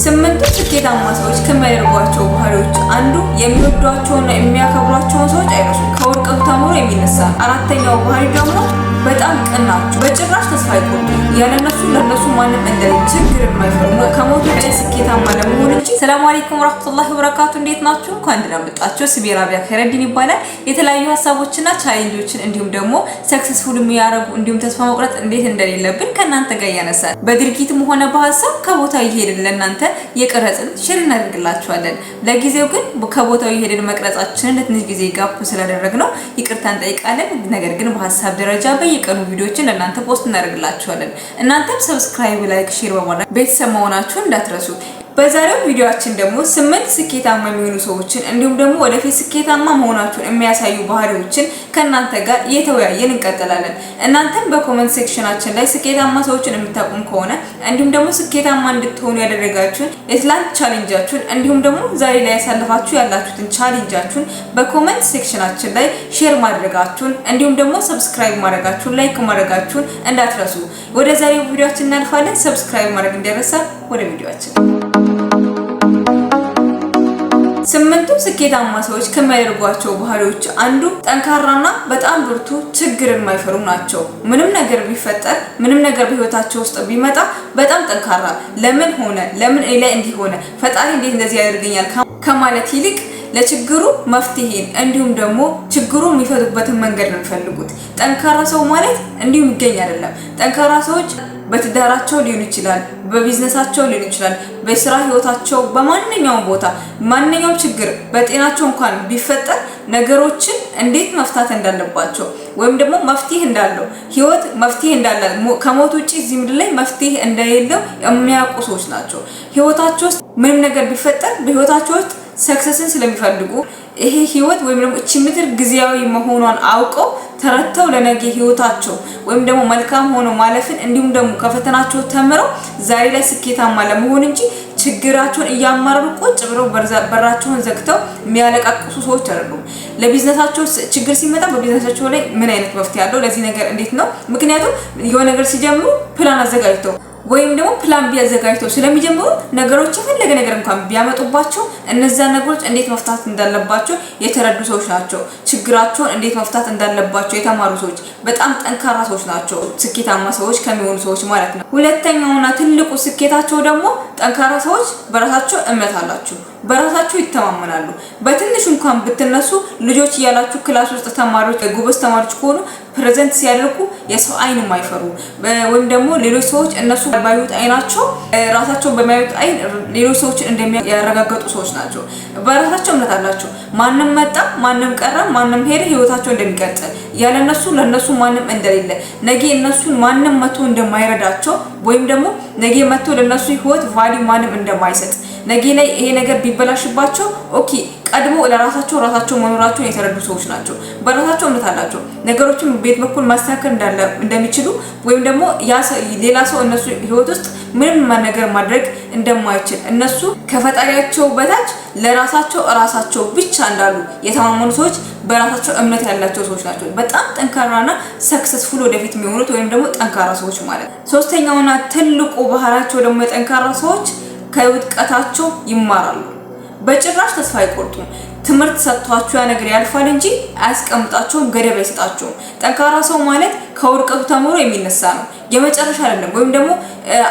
ስምንቱ ስኬታማ ሰዎች ከሚያደርጓቸው ባህሪዎች አንዱ የሚወዷቸውና የሚያከብሯቸውን ሰዎች አይረሱም። ከውድቀቱ ተምሮ የሚነሳ። አራተኛው ባህሪ ደግሞ በጣም ቅን ናቸው። በጭራሽ ተስፋ አይቆርጡም። ያለነሱ ለነሱ ማንም እንደሌለ ችግር የማይፈሩ ከሞት ውጭ ስኬታማ ለመሆን እንጂ። ሰላም አለይኩም ወራህመቱላሂ ወበረካቱ። እንዴት ናችሁ? እንኳን ደህና መጣችሁ። ስሜ ራቢያ ከረዲን ይባላል። የተለያዩ ሀሳቦችና ቻሌንጆችን እንዲሁም ደግሞ ሰክሰስፉል የሚያደርጉ እንዲሁም ተስፋ መቁረጥ እንዴት እንደሌለብን ከናንተ ጋር ያነሳል። በድርጊትም ሆነ በሀሳብ ከቦታው እየሄድን ለናንተ የቀረጽን ሼር እናደርግላችኋለን። ለጊዜው ግን ከቦታው እየሄድን መቅረጻችንን ለትንሽ ጊዜ ጋፕ ስላደረግነው ይቅርታ እንጠይቃለን። ነገር ግን በሀሳብ ደረጃ በየቀኑ ቪዲዮዎችን ለናንተ ፖስት እናደርግላችኋለን። እናንተም ሰብስክራይብ፣ ላይክ፣ ሼር በማድረግ ቤተሰብ መሆናችሁን እንዳትረሱ። በዛሬው ቪዲዮአችን ደግሞ 8 ስኬታማ የሚሆኑ ሰዎችን እንዲሁም ደግሞ ወደፊት ስኬታማ መሆናቸውን የሚያሳዩ ባህሪዎችን ከናንተ ጋር እየተወያየን እንቀጥላለን። እናንተም በኮሜንት ሴክሽናችን ላይ ስኬታማ ሰዎችን የምታውቁም ከሆነ እንዲሁም ደግሞ ስኬታማ እንድትሆኑ ያደረጋችሁን የትላንት ቻሌንጃችሁን እንዲሁም ደግሞ ዛሬ ላይ ያሳለፋችሁ ያላችሁትን ቻሌንጃችሁን በኮሜንት ሴክሽናችን ላይ ሼር ማድረጋችሁን እንዲሁም ደግሞ ሰብስክራይብ ማድረጋችሁን፣ ላይክ ማድረጋችሁን እንዳትረሱ። ወደ ዛሬው ቪዲዮአችን እናልፋለን። ሰብስክራይብ ማድረግ እንዳይረሳ። ወደ ቪዲዮአችን። ስምንቱ ስኬታማ ሰዎች ከሚያደርጓቸው ባህሪዎች አንዱ ጠንካራና በጣም ብርቱ፣ ችግር የማይፈሩ ናቸው። ምንም ነገር ቢፈጠር፣ ምንም ነገር በህይወታቸው ውስጥ ቢመጣ በጣም ጠንካራ፣ ለምን ሆነ፣ ለምን እኔ ላይ እንዲህ ሆነ፣ ፈጣሪ እንዴት እንደዚህ ያደርገኛል ከማለት ይልቅ ለችግሩ መፍትሄን እንዲሁም ደግሞ ችግሩ የሚፈቱበትን መንገድ ነው የሚፈልጉት። ጠንካራ ሰው ማለት እንዲሁ የሚገኝ አይደለም። ጠንካራ ሰዎች በትዳራቸው ሊሆን ይችላል፣ በቢዝነሳቸው ሊሆን ይችላል፣ በስራ ህይወታቸው፣ በማንኛውም ቦታ ማንኛውም ችግር በጤናቸው እንኳን ቢፈጠር ነገሮችን እንዴት መፍታት እንዳለባቸው ወይም ደግሞ መፍትሄ እንዳለው ህይወት መፍትሄ እንዳለ ከሞት ውጪ እዚህ ምድር ላይ መፍትሄ እንደሌለው የሚያውቁ ሰዎች ናቸው። ህይወታቸው ውስጥ ምንም ነገር ቢፈጠር በህይወታቸው ውስጥ ሰክሰስን ስለሚፈልጉ ይሄ ህይወት ወይም ደግሞ እቺ ምድር ጊዜያዊ መሆኗን አውቀው ተረተው ለነገ ህይወታቸው ወይም ደግሞ መልካም ሆኖ ማለፍን እንዲሁም ደግሞ ከፈተናቸው ተምረው ዛሬ ላይ ስኬታማ ለመሆን እንጂ ችግራቸውን እያማረሩ ቁጭ ብለው በራቸውን ዘግተው የሚያለቃቅሱ ሰዎች አይደሉም። ለቢዝነሳቸው ችግር ሲመጣ በቢዝነሳቸው ላይ ምን አይነት መፍትሄ አለው፣ ለዚህ ነገር እንዴት ነው? ምክንያቱም የሆነ ነገር ሲጀምሩ ፕላን አዘጋጅተው ወይም ደግሞ ፕላን ቢያዘጋጅተው ስለሚጀምሩ ነገሮች የፈለገ ነገር እንኳን ቢያመጡባቸው እነዛ ነገሮች እንዴት መፍታት እንዳለባቸው የተረዱ ሰዎች ናቸው። ችግራቸውን እንዴት መፍታት እንዳለባቸው የተማሩ ሰዎች፣ በጣም ጠንካራ ሰዎች ናቸው ስኬታማ ሰዎች ከሚሆኑ ሰዎች ማለት ነው። ሁለተኛውና ትልቁ ስኬታቸው ደግሞ ጠንካራ ሰዎች በራሳቸው እምነት አላቸው፣ በራሳቸው ይተማመናሉ። በትንሹ እንኳን ብትነሱ ልጆች እያላችሁ ክላስ ውስጥ ተማሪዎች ጎበዝ ተማሪዎች ከሆኑ ፕሬዘንት ሲያደርጉ የሰው አይን የማይፈሩ ወይም ደግሞ ሌሎች ሰዎች እነሱ ባዩት አይናቸው ራሳቸው በማዩት አይን ሌሎች ሰዎችን እንደሚያረጋግጡ ሰዎች ናቸው። በራሳቸው እምነት አላቸው። ማንም መጣ፣ ማንም ቀረ፣ ማንም ሄደ ህይወታቸው እንደሚቀጥል ያለነሱ ለነሱ ማንም እንደሌለ ነገ እነሱን ማንም መቶ እንደማይረዳቸው ወይም ደግሞ ነገ መቶ ለነሱ ህይወት ቫልዩ ማንም እንደማይሰጥ ነገ ላይ ይሄ ነገር ቢበላሽባቸው ኦኬ ቀድሞ ለራሳቸው ራሳቸው መኖራቸውን የተረዱ ሰዎች ናቸው። በራሳቸው እምነት አላቸው። ነገሮችን ቤት በኩል ማስተካከል እንደሚችሉ ወይም ደግሞ ሌላ ሰው እነሱ ህይወት ውስጥ ምንም ነገር ማድረግ እንደማይችል እነሱ ከፈጣሪያቸው በታች ለራሳቸው ራሳቸው ብቻ እንዳሉ የተማመኑ ሰዎች፣ በራሳቸው እምነት ያላቸው ሰዎች ናቸው። በጣም ጠንካራና ሰክሰስፉል ወደፊት የሚሆኑት ወይም ደግሞ ጠንካራ ሰዎች ማለት። ሶስተኛውና ትልቁ ባህሪያቸው ደግሞ የጠንካራ ሰዎች ከውድቀታቸው ይማራሉ። በጭራሽ ተስፋ አይቆርጡም። ትምህርት ሰጥቷቸው ያ ነገር ያልፋል እንጂ አያስቀምጣቸውም፣ ገደብ አይሰጣቸውም። ጠንካራ ሰው ማለት ከውድቀቱ ተምሮ የሚነሳ ነው፣ የመጨረሻ አይደለም። ወይም ደግሞ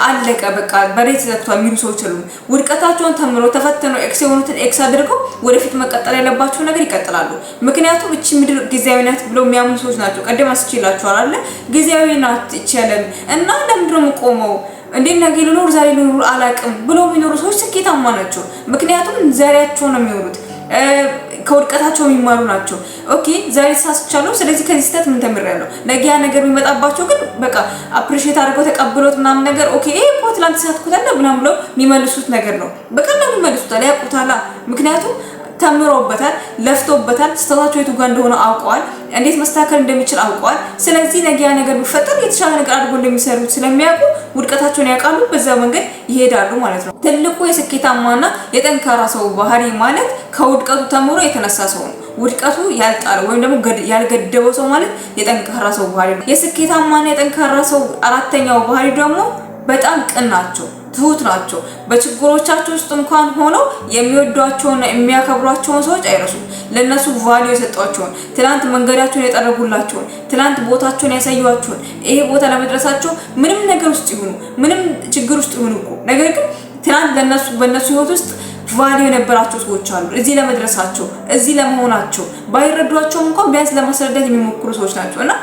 አለቀ በቃ በሬት ዘግቷል የሚሉ ሰዎች አሉ። ውድቀታቸውን ተምሮ ተፈትነው ኤክስ የሆኑትን ኤክስ አድርገው ወደፊት መቀጠል ያለባቸው ነገር ይቀጥላሉ። ምክንያቱም እቺ ምድር ጊዜያዊ ናት ብለው የሚያምኑ ሰዎች ናቸው። ቀደም አስችላችኋል አይደል? ጊዜያዊ ናት ይቻላል እና ለምንድን ነው የምቆመው እንዴት ነገ ልኖር ዛሬ ልኖር አላቅም ብሎ የሚኖሩ ሰዎች ስኬታማ ናቸው። ምክንያቱም ዛሬያቸው ነው የሚኖሩት፣ ከውድቀታቸው የሚማሩ ናቸው። ኦኬ ዛሬ ተሳስቻለሁ፣ ስለዚህ ከዚህ ስህተት ምን ተምሬያለሁ፣ ነገ ያ ነገር የሚመጣባቸው ግን በቃ አፕሪሺየት አድርገው ተቀብሎት ምናምን ነገር ኦኬ እኮ ትላንት ተሳትኩት አለ ምናምን ብለው የሚመልሱት ነገር ነው። በቀላሉ ይመልሱታል፣ ያውቁታል። ምክንያቱም ተምሮበታል፣ ለፍቶበታል፣ ስህተታቸው የቱ ጋር እንደሆነ አውቀዋል፣ እንዴት መስተካከል እንደሚችል አውቀዋል። ስለዚህ ነገ ያ ነገር ቢፈጠር የተሻለ ነገር አድርጎ እንደሚሰሩት ስለሚያውቁ ውድቀታቸውን ያውቃሉ፣ በዛ መንገድ ይሄዳሉ ማለት ነው። ትልቁ የስኬታማና የጠንካራ ሰው ባህሪ ማለት ከውድቀቱ ተምሮ የተነሳ ሰው ነው። ውድቀቱ ያልጣለ ወይም ደግሞ ያልገደበው ሰው ማለት የጠንካራ ሰው ባህሪ ነው። የስኬታማና የጠንካራ ሰው አራተኛው ባህሪ ደግሞ በጣም ቅን ናቸው። ትሁት ናቸው። በችግሮቻቸው ውስጥ እንኳን ሆነው የሚወዷቸውና የሚያከብሯቸውን ሰዎች አይረሱም። ለነሱ ቫልዩ የሰጧቸውን፣ ትናንት መንገዳቸውን የጠረጉላቸውን፣ ትናንት ቦታቸውን ያሳዩዋቸውን፣ ይሄ ቦታ ለመድረሳቸው ምንም ነገር ውስጥ ይሁኑ፣ ምንም ችግር ውስጥ ይሁኑ እኮ ነገር ግን ትናንት በእነሱ ህይወት ውስጥ ቫልዩ የነበራቸው ሰዎች አሉ። እዚህ ለመድረሳቸው እዚህ ለመሆናቸው ባይረዷቸውም እንኳን ቢያንስ ለማስረዳት የሚሞክሩ ሰዎች ናቸው እና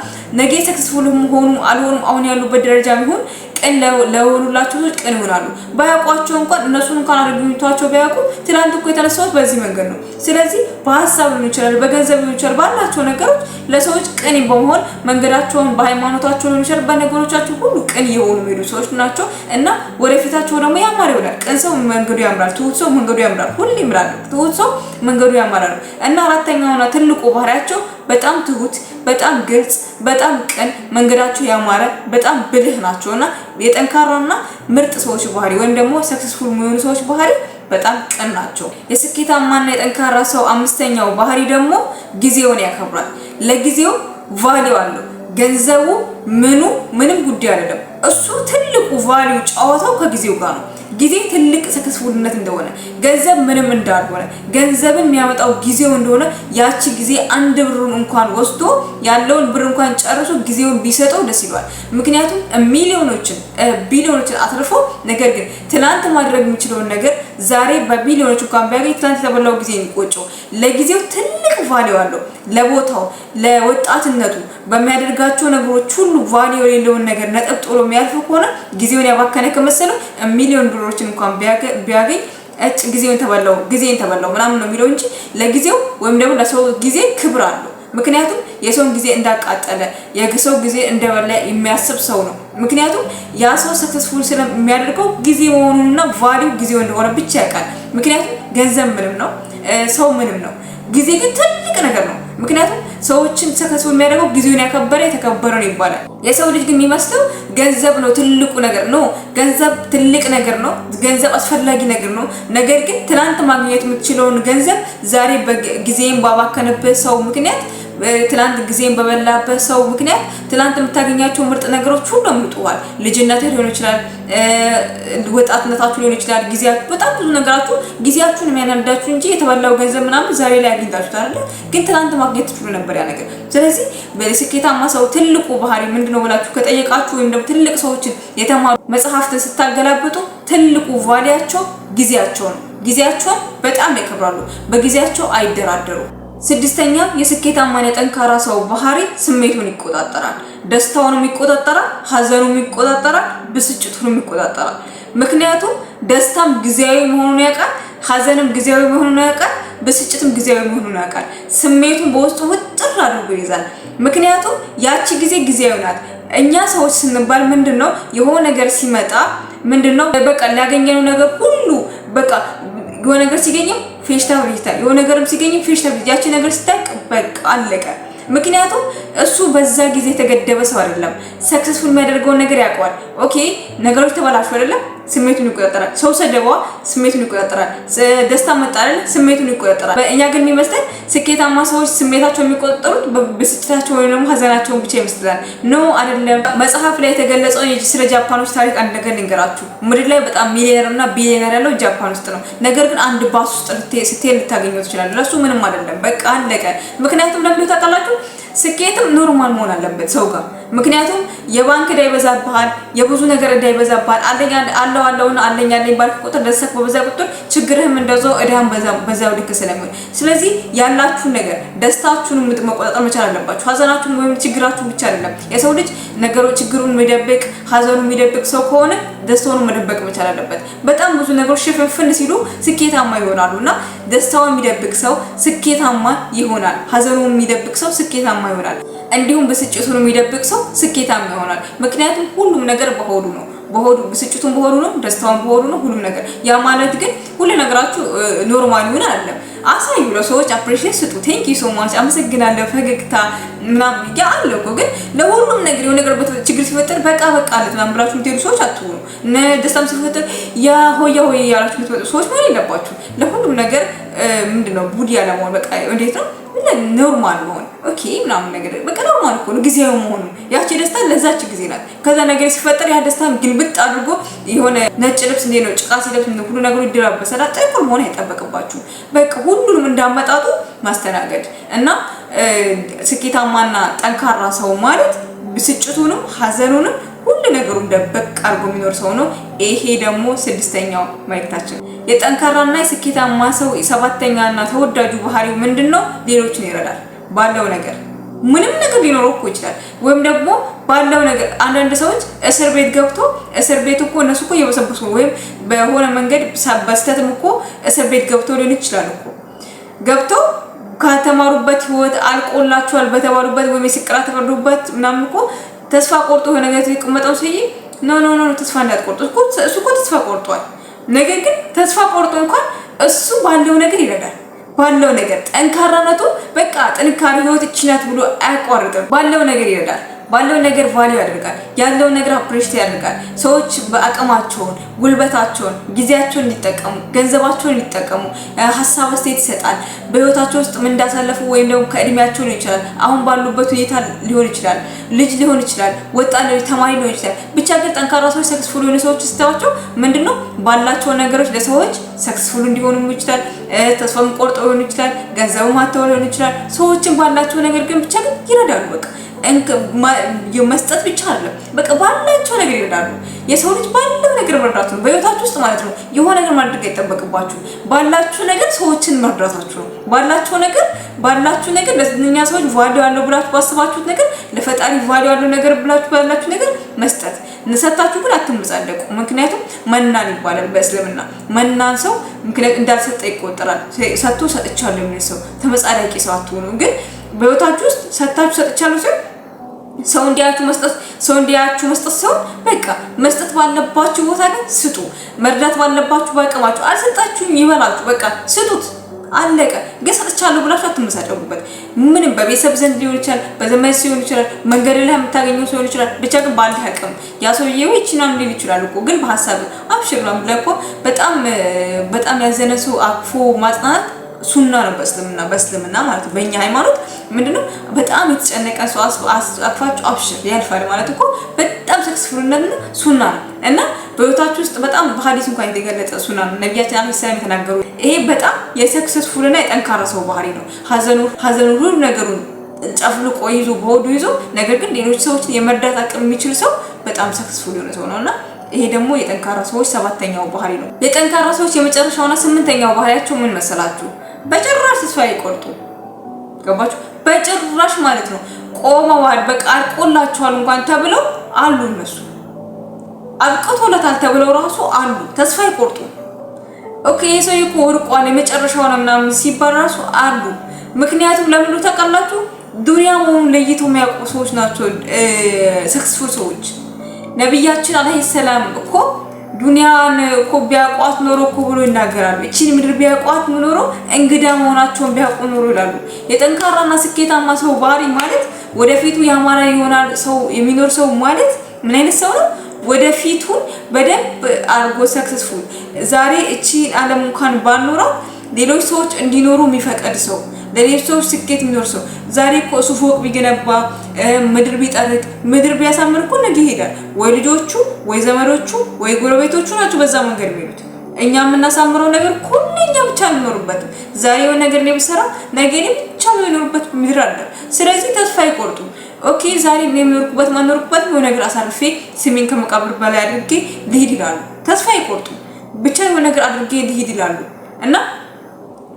ነገ ሰክሰስፉል ሆኑ አልሆኑም አሁን ያሉበት ደረጃ ቢሆን ቀን ለሆኑላቸው ሰዎች ቀን ይሆናሉ። ባያውቋቸው እንኳን እነሱን እንኳን አድርገውታቸው ቢያውቁ ትናንት እኮ የተነሳሁት በዚህ መንገድ ነው። ስለዚህ በሀሳብ ሊሆን ይችላል፣ በገንዘብ ሊሆን ይችላል፣ ባላቸው ነገሮች ለሰዎች ቅን በመሆን መንገዳቸውን በሃይማኖታቸው ሊሆን ይችላል፣ በነገሮቻቸው ሁሉ ቅን የሆኑ የሚሄዱ ሰዎች ናቸው እና ወደፊታቸው ደግሞ ያማረ ይሆናል። ቅን ሰው መንገዱ ያምራል፣ ትሁት ሰው መንገዱ ያምራል። ሁሌ ይምራል፣ ትሁት ሰው መንገዱ ያማራል። እና አራተኛውና ትልቁ ባህሪያቸው በጣም ትሁት፣ በጣም ግልጽ፣ በጣም ቅን፣ መንገዳቸው ያማረ፣ በጣም ብልህ ናቸውና የጠንካራና ምርጥ ሰዎች ባህሪ ወይም ደግሞ ሰክሰስፉል የሚሆኑ ሰዎች ባህሪ በጣም ቅን ናቸው። የስኬታማና የጠንካራ ሰው አምስተኛው ባህሪ ደግሞ ጊዜውን ያከብራል። ለጊዜው ቫልዩ አለው። ገንዘቡ ምንም ጉዳይ አይደለም። እሱ ትልቁ ቫልዩ ጨዋታው ከጊዜው ጋር ነው። ጊዜ ትልቅ ሰክሰስፉልነት እንደሆነ ገንዘብ ምንም እንዳልሆነ ገንዘብን የሚያመጣው ጊዜው እንደሆነ ያቺ ጊዜ አንድ ብሩን እንኳን ወስዶ ያለውን ብር እንኳን ጨርሶ ጊዜውን ቢሰጠው ደስ ይለዋል። ምክንያቱም ቢሊዮኖችን አትርፎ ነገር ግን ትናንት ማድረግ የሚችለውን ነገር ዛሬ በቢሊዮኖች እንኳን ቢያገኝ ትናንት የተበላው ጊዜ የሚቆጨው ለጊዜው ትልቅ ቫልዩ አለው። ለቦታው ለወጣትነቱ በሚያደርጋቸው ነገሮች ሁሉ ቫልዩ የሌለውን ነገር ነጥብ ጥሎ የሚያልፍ ከሆነ ጊዜውን ያባከነ ከመሰለው ሚሊዮን ብሮችን እንኳን ቢያገኝ ጊዜን ተበላው ምናምን ነው የሚለው እንጂ ለጊዜው ወይም ደግሞ ለሰው ጊዜ ክብር አለው። ምክንያቱም የሰውን ጊዜ እንዳቃጠለ የሰው ጊዜ እንደበላ የሚያስብ ሰው ነው። ምክንያቱም ያ ሰው ሰክሰስፉል ስለሚያደርገው ጊዜ መሆኑንና ቫልዩ ጊዜው እንደሆነ ብቻ ያውቃል። ምክንያቱም ገንዘብ ምንም ነው፣ ሰው ምንም ነው፣ ጊዜ ግን ትልቅ ነገር ነው። ምክንያቱም ሰዎችን ሰክሰስፉል የሚያደርገው ጊዜውን ያከበረ የተከበረ ነው ይባላል። የሰው ልጅ ግን የሚመስለው ገንዘብ ነው ትልቁ ነገር ነው። ገንዘብ ትልቅ ነገር ነው፣ ገንዘብ አስፈላጊ ነገር ነው። ነገር ግን ትናንት ማግኘት የምትችለውን ገንዘብ ዛሬ ጊዜን ባባከነበት ሰው ምክንያት ትናንት ጊዜን በበላበት ሰው ምክንያት ትናንት የምታገኛቸው ምርጥ ነገሮች ሁሉ አምልጠዋል። ልጅነት ሊሆን ይችላል፣ ወጣትነታችሁ ሊሆን ይችላል፣ ጊዜያችሁ በጣም ብዙ ነገራችሁ ጊዜያችሁን የሚያናዳችሁ እንጂ የተበላው ገንዘብ ምናምን ዛሬ ላይ አግኝታችሁት አይደል? ግን ትናንት ማግኘት ትችሉ ነበር ያ ነገር። ስለዚህ በስኬታማ ሰው ትልቁ ባህሪ ምንድነው ብላችሁ ከጠየቃችሁ ወይም ደግሞ ትልቅ ሰዎችን የተማሩ መጽሐፍትን ስታገላብጡ ትልቁ ቫልያቸው ጊዜያቸው ነው። ጊዜያቸውን በጣም ያከብራሉ፣ በጊዜያቸው አይደራደሩም። ስድስተኛ የስኬታማና የጠንካራ ሰው ባህሪ ስሜቱን ይቆጣጠራል። ደስታውንም ይቆጣጠራል፣ ሀዘኑንም ይቆጣጠራል፣ ብስጭቱንም ይቆጣጠራል። ምክንያቱም ደስታም ጊዜያዊ መሆኑን ያውቃል፣ ሀዘንም ጊዜያዊ መሆኑን ያውቃል፣ ብስጭትም ጊዜያዊ መሆኑን ያውቃል። ስሜቱን በውስጡ ውጥር አድርጎ ይይዛል። ምክንያቱም ያቺ ጊዜ ጊዜያዊ ናት። እኛ ሰዎች ስንባል ምንድነው የሆነ ነገር ሲመጣ ምንድነው በቃ ሊያገኘነው ነገር ሁሉ በቃ የሆነ ነገር ሲገኝም ፌሽታ ብቻ የሆነ ነገርም ሲገኝም ፌሽታ ብቻ ያቺ ነገር ስታቅ በቃ አለቀ። ምክንያቱም እሱ በዛ ጊዜ የተገደበ ሰው አይደለም። ሰክሰስፉል የሚያደርገውን ነገር ያውቀዋል። ኦኬ ነገሮች ተበላሹ አይደለም፣ ስሜቱን ይቆጣጠራል። ሰው ሰደባ ስሜቱን ይቆጣጠራል። ደስታ መጣ አይደል፣ ስሜቱን ይቆጣጠራል። እኛ ግን የሚመስለን ስኬታማ ሰዎች ስሜታቸውን የሚቆጣጠሩት በብስጭታቸው ወይም ደግሞ ሀዘናቸውን ብቻ ይመስላል። ኖ አይደለም። መጽሐፍ ላይ የተገለጸው ስለ ጃፓኖች ታሪክ አንድ ነገር ልንገራችሁ። ምድር ላይ በጣም ሚሊዮነር እና ቢሊዮነር ያለው ጃፓን ውስጥ ነው። ነገር ግን አንድ ባስ ውስጥ ስትሄድ ልታገኘው ትችላለህ። ለሱ ምንም አይደለም፣ በቃ አለቀ። ምክንያቱም ለምን ታውቃላችሁ? ስኬትም ኖርማል መሆን አለበት ሰው ጋር። ምክንያቱም የባንክ ዕዳ ይበዛብሃል፣ የብዙ ነገር ዕዳ ይበዛብሃል። አለውና አለኝ ባልክ ቁጥር ደስታህ በበዛ ቁጥር ችግርህም እንደዛው ዕዳህም በዛው ልክ ስለሚሆን፣ ስለዚህ ያላችሁን ነገር ደስታችሁን መቆጣጠር መቻል አለባችሁ። ሀዘናችሁን ወይም ችግራችሁን ብቻ አይደለም። የሰው ልጅ ነገሮች ችግሩን የሚደብቅ ሀዘኑን የሚደብቅ ሰው ከሆነ ደስታውን መደበቅ መቻል አለበት። በጣም ብዙ ነገሮች ሽፍንፍን ሲሉ ስኬታማ ይሆናሉና ደስታውን የሚደብቅ ሰው ስኬታማ ይሆናል። ሀዘኑን የሚደብቅ ሰው ስኬታማ ይሆናል። እንዲሁም ብስጭቱን የሚደብቅ ሰው ስኬታማ ይሆናል። ምክንያቱም ሁሉም ነገር በሆዱ ነው። ብስጭቱን በሆዱ ነው፣ ደስታውን በሆዱ ነው፣ ሁሉም ነገር። ያ ማለት ግን ሁሉ ነገራችሁ ኖርማል ይሆን አይደለም። አሳዩ፣ ለሰዎች አፕሪሺየት ስጡ። ቴንክ ዩ ሶ ማች አመሰግናለሁ፣ ፈገግታ ምናምን ያ አለ እኮ። ግን ለሁሉም ነገር የሆነ ነገር ችግር ሲፈጠር በቃ አለት ምናምን ብላችሁ የምትሄዱ ሰዎች አትሁኑ። ደስታም ሲፈጠር ያ ሆያ ያላችሁ የምትመጡ ሰዎች ማለት የለባችሁ። ለሁሉም ነገር ምንድነው ቡዲ ያለመሆን በቃ እንዴት ነው ኖርማል መሆን። ኦኬ ምናምን ነገር በቃ ኖርማል እኮ ነው ጊዜያዊ መሆኑ። ያቺ ደስታ ለዛች ጊዜ ናት። ከዛ ነገር ሲፈጠር ያ ደስታ ግልብጥ አድርጎ የሆነ ነጭ ልብስ እንዴት ነው ጭቃ ሲለብስ ሁሉ ነገሩ ይደራበሳል። ጥቁር መሆን አይጠበቅባችሁም። በቃ ሁሉንም እንዳመጣጡ ማስተናገድ እና ስኬታማና ጠንካራ ሰው ማለት ብስጭቱንም ሐዘኑንም ሁሉ ነገሩን ደበቅ አድርጎ የሚኖር ሰው ነው። ይሄ ደግሞ ስድስተኛው መልእክታችን። የጠንካራና የስኬታማ ሰው ሰባተኛና ተወዳጁ ባህሪው ምንድነው? ሌሎችን ይረዳል። ባለው ነገር ምንም ነገር ሊኖረው እኮ ይችላል። ወይም ደግሞ ባለው ነገር አንዳንድ ሰዎች እስር ቤት ገብቶ እስር ቤት እኮ እነሱ እኮ እየበሰበሱ ወይም በሆነ መንገድ በስተትም እኮ እስር ቤት ገብቶ ሊሆን ይችላል እኮ ገብቶ ከተማሩበት ህይወት አልቆላቸዋል በተባሉበት ወይም የስቅራት ተፈርዶበት ምናምን እኮ ተስፋ ቆርጦ የሆነ ነገር የተቀመጠው ሰውዬ ኖ ተስፋ እንዳትቆርጡ እሱ እኮ ተስፋ ቆርጧል። ነገር ግን ተስፋ ቆርጦ እንኳን እሱ ባለው ነገር ይረዳል። ባለው ነገር ጠንካራነቱ በቃ ጥንካሬ ህይወት እቺ ናት ብሎ አያቋርጥም። ባለው ነገር ይረዳል። ባለው ነገር ቫልዩ ያደርጋል። ያለው ነገር አፕሪሺየት ያደርጋል። ሰዎች በአቅማቸውን፣ ጉልበታቸውን፣ ጊዜያቸውን እንዲጠቀሙ፣ ገንዘባቸውን እንዲጠቀሙ ሀሳብ አስተያየት ይሰጣል። በህይወታቸው ውስጥ ምን እንዳሳለፉ ወይም ደግሞ ከእድሜያቸው ሊሆን ይችላል፣ አሁን ባሉበት ሁኔታ ሊሆን ይችላል፣ ልጅ ሊሆን ይችላል፣ ወጣት ልጅ ተማሪ ሊሆን ይችላል። ብቻ ግን ጠንካራ ሰዎች ሰክሰስፉል የሆኑ ሰዎች ስታዩቸው ምንድነው ባላቸው ነገሮች ለሰዎች ሰክሰስፉል እንዲሆኑ ይችላል። ተስፋም ቆርጠው ሊሆን ይችላል፣ ገንዘብም አጥተው ሊሆን ይችላል። ሰዎችን ባላቸው ነገር ግን ብቻ ግን ይረዳሉ። በቃ መስጠት ብቻ አይደለም፣ በቃ ባላቸው ነገር ይረዳሉ። የሰው ልጅ ባለው ነገር መርዳት ነው፣ በህይወታችሁ ውስጥ ማለት ነው። የሆነ ነገር ማድረግ አይጠበቅባችሁ። ባላችሁ ነገር ሰዎችን መርዳታችሁ ነው። ባላችሁ ነገር ለእኛ ሰዎች ቫልዩ ያለው ብላችሁ ባስባችሁት ነገር ለፈጣሪ ቫልዩ ያለው ነገር ብላችሁ ባላችሁ ነገር መስጠት። ሰጣችሁ ግን አትመጻደቁ። ምክንያቱም መናን ይባላል በእስልምና። መናን ሰው ምክንያት እንዳልሰጠ ይቆጠራል። ሰጥቶ ሰጥቻለሁ የሚል ሰው ተመጻዳቂ ሰው አትሆኑ። ግን በህይወታችሁ ውስጥ ሰጣችሁ ሰጥቻለሁ ሲል ሰው እንዲያችሁ መስጠት ሰው በቃ መስጠት ባለባችሁ ቦታ ግን ስጡ። መርዳት ባለባችሁ በአቅማችሁ አልሰጣችሁም ይበላችሁ፣ በቃ ስጡት፣ አለቀ። ግን ሰጥቻለሁ ብላችሁ አትመሳደቡበት። ምንም በቤተሰብ ዘንድ ሊሆን ይችላል፣ በዘመድ ሊሆን ይችላል፣ መንገድ ላይ የምታገኘው ሰው ሊሆን ይችላል። ብቻ ግን ባለ አቅም ያ ሰውዬ ወይ እቺናም ሊል ይችላል እኮ ግን በሐሳብ አብሽር ነው ብለህ በጣም ያዘነ ሰው አቅፎ ማጽናናት ሱና ነው በእስልምና ማለት ነው። በእኛ ሃይማኖት ምንድነው በጣም የተጨነቀ ሰው አቅፋችሁ አብሽር ያልፋል ማለት እኮ በጣም ሰክሰስፉልነት ነው፣ ሱና ነው። እና በህይወታችሁ ውስጥ በጣም በሐዲስ እንኳን የተገለጸ ሱና ነው። ነብያችን አለይሂ ሰላም የተናገሩ ይሄ በጣም የሰክሰስፉልና የጠንካራ ሰው ባህሪ ነው። ሀዘኑ ሁሉ ነገሩን ጨፍልቆ ይዞ በሆዱ ይዞ ነገር ግን ሌሎች ሰዎችን የመርዳት አቅም የሚችል ሰው በጣም ሰክሰስፉል የሆነ ሰው ነውና ይሄ ደግሞ የጠንካራ ሰዎች ሰባተኛው ባህሪ ነው። የጠንካራ ሰዎች የመጨረሻውና ስምንተኛው ባህሪያቸው ምን መሰላችሁ? በጭራሽ ተስፋ አይቆርጡ። ገባችሁ? በጭራሽ ማለት ነው። ቆመዋል፣ በቃ አልቆላቸዋል እንኳን ተብለው አሉ። እነሱ አብቅቶለታል ተብለው ራሱ አሉ። ተስፋ አይቆርጡ። ኦኬ የሰው እኮ ወርቋል የመጨረሻው ነው ምናምን ሲባል ራሱ አሉ። ምክንያቱም ለምን ተቀላችሁ? ዱንያ መሆኑን ለይቶ የሚያውቁ ሰዎች ናቸው ሰክሰስፉል ሰዎች። ነብያችን አለይሂ ሰላም እኮ ዱንያን እኮ ቢያቋት ኖሮ እኮ ብሎ ይናገራሉ። እቺን ምድር ቢያቋት ኖሮ እንግዳ መሆናቸውን ቢያውቁ ኖሮ ይላሉ። የጠንካራና ስኬታማ ሰው ባህሪ ማለት ወደፊቱ ያማረ ይሆናል ሰው የሚኖር ሰው ማለት ምን አይነት ሰው ነው? ወደፊቱን በደንብ አርጎ ሰክሰስፉል ዛሬ እቺ ዓለም እንኳን ባልኖራት ሌሎች ሰዎች እንዲኖሩ የሚፈቀድ ሰው፣ ለሌሎች ሰዎች ስኬት የሚኖር ሰው። ዛሬ እኮ እሱ ፎቅ ቢገነባ ምድር ቢጠርቅ ምድር ቢያሳምር እኮ ነገ ይሄዳል። ወይ ልጆቹ ወይ ዘመዶቹ ወይ ጎረቤቶቹ ናቸው በዛ መንገድ የሚሄዱት። እኛ የምናሳምረው ነገር ሁሉኛ ብቻ እንኖርበት። ዛሬ የሆነ ነገር ነው ብሰራ ነገ ብቻ የሚኖርበት ምድር አለ። ስለዚህ ተስፋ አይቆርጡ። ኦኬ ዛሬ የሚኖርኩበት ማኖርኩበት የሆነ ነገር አሳልፌ ስሜን ከመቃብር በላይ አድርጌ ልሂድ ይላሉ። ተስፋ አይቆርጡ። ብቻ የሆነ ነገር አድርጌ ልሂድ ይላሉ እና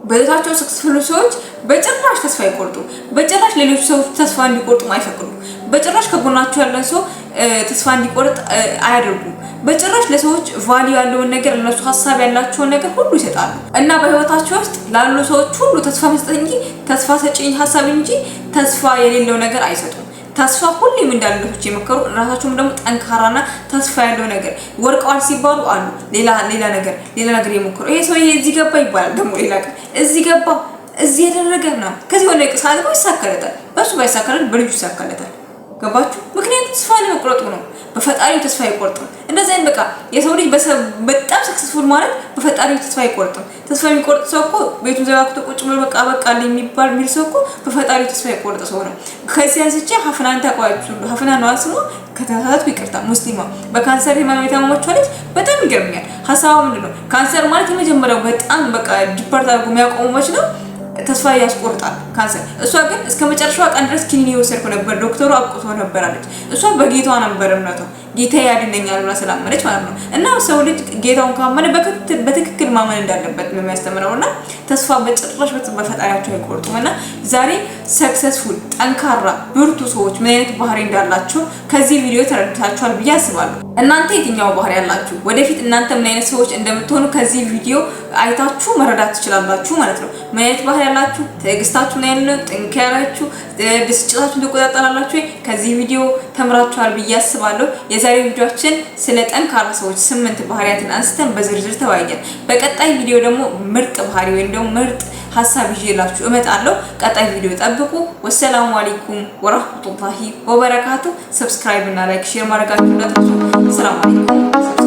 በህይወታቸው ሰክሰስፉል ሰዎች በጭራሽ ተስፋ አይቆርጡ። በጭራሽ ሌሎች ሰዎች ተስፋ እንዲቆርጡ አይፈቅዱ። በጭራሽ ከጎናቸው ያለ ሰው ተስፋ እንዲቆርጥ አያደርጉ። በጭራሽ ለሰዎች ቫልዩ ያለውን ነገር ለነሱ ሀሳብ ያላቸውን ነገር ሁሉ ይሰጣሉ እና በህይወታቸው ውስጥ ላሉ ሰዎች ሁሉ ተስፋ መስጠት እንጂ ተስፋ ሰጪ ሀሳብ እንጂ ተስፋ የሌለው ነገር አይሰጡም። ተስፋ ሁሌም እንዳለች የመከሩ ራሳቸውም ደግሞ ጠንካራና ተስፋ ያለው ነገር ወርቀዋል ሲባሉ አሉ ሌላ ነገር የመከሩ ይሄ ሰው እዚህ ገባ ይባላል። ደግሞ ሌላ ቀን እዚህ ገባ እዚህ ያደረገና ከዚህ ወደ ሳልቆ ይሳካለታል። በሱ ባይሳካለት በልጁ ይሳካለታል። ገባችሁ? ምክንያቱም ተስፋ ለመቁረጡ ነው። በፈጣሪው ተስፋ አይቆርጥም። እንደዚህ አይነት በቃ የሰው ልጅ በጣም ሰክሰስፉል ማለት በፈጣሪው ተስፋ አይቆርጥም። ተስፋ የሚቆርጥ ሰው እኮ ቤቱን ዘጋግቶ ቁጭ ብሎ በቃ የሚል ሰው እኮ በፈጣሪው ተስፋ አይቆርጥ ሰው ነው። ከዚህ አንስቼ ሀፍናን ታውቃችሁ? ሀፍና ነው ስሟ፣ ከተሳሳትኩ ይቅርታ። ሙስሊማ በካንሰር ህመም የታመመች ልጅ በጣም ይገርምኛል። ሀሳቧ ምንድነው? ካንሰር ማለት የመጀመሪያው በጣም በቃ ዲፓርት አድርጎ የሚያቆመች ነው፣ ተስፋ ያስቆርጣል ካንሰር። እሷ ግን እስከ መጨረሻዋ ቀን ድረስ ኪኒን እየወሰድኩ ነበር፣ ዶክተሩ አብቅቶ ነበር አለች። እሷ በጌቷ ነበር እምነቷ፣ ጌታ ያድነኛል ብላ ስላመነች ማለት ነው። እና ሰው ልጅ ጌታውን ካመነ በትክክል ማመን እንዳለበት ነው የሚያስተምረው። እና ተስፋ በጭራሽ በፈጣሪያቸው አይቆርጡም። እና ዛሬ ሰክሰስፉል ጠንካራ ብርቱ ሰዎች ምን አይነት ባህሪ እንዳላቸው ከዚህ ቪዲዮ ተረድታችኋል ብዬ አስባለሁ። እናንተ የትኛው ባህሪ ያላችሁ፣ ወደፊት እናንተ ምን አይነት ሰዎች እንደምትሆኑ ከዚህ ቪዲዮ አይታችሁ መረዳት ትችላላችሁ ማለት ነው። ምን አይነት ባህሪ ያላችሁ፣ ትዕግስታችሁ ምን አይነት ነው፣ ጥንካሬያችሁ፣ ብስጭታችሁን ትቆጣጠራላችሁ። ከዚህ ቪዲዮ ተምራችኋል ብዬ አስባለሁ። የዛሬው ቪዲዮአችን ስለ ጠንካራ ሰዎች 8 ባህሪያትን አንስተን በዝርዝር ተወያየን። በቀጣይ ቪዲዮ ደግሞ ምርጥ ባህሪ ወይም ደግሞ ምርጥ ሀሳብ ይዤላችሁ እመጣለሁ። ቀጣይ ቪዲዮ ጠብቁ። ወሰላሙ አለይኩም ወራህመቱላሂ ወበረካቱ። ሰብስክራይብ እና ላይክ ሼር ማድረጋችሁ እንዳትረሱ። ሰላም አለይኩም።